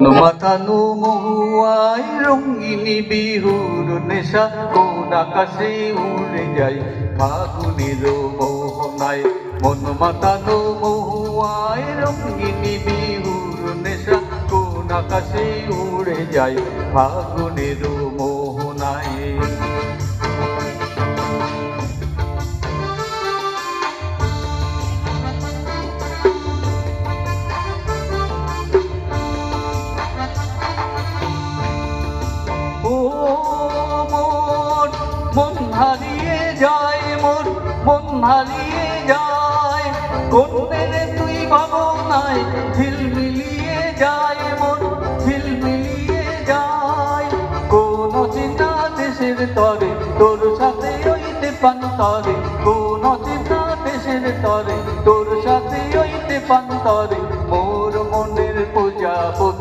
মাতানো মহুয়ায় রঙিনী বিহুর নেশা কোন আকাশে উড়ে যায় ফাগুনের মোহনায়। মন মাতানো মহুয়ায় রঙিনী বিহুর নেশা কোন আকাশে উড়ে যায় ফাগুনের মোহনায়। মন হারিয়ে যায় মন হারিয়ে যায় কোনের তুই ভাবনায় ঝিলমিলিয়ে যায় মন ঝিলমিলিয়ে যায়। কোন চিন্তা দেশের তরে তোর সাথে হইতে পান্তরে, কোন চিন্তা দেশের তরে তোর সাথে হইতে পান্তরে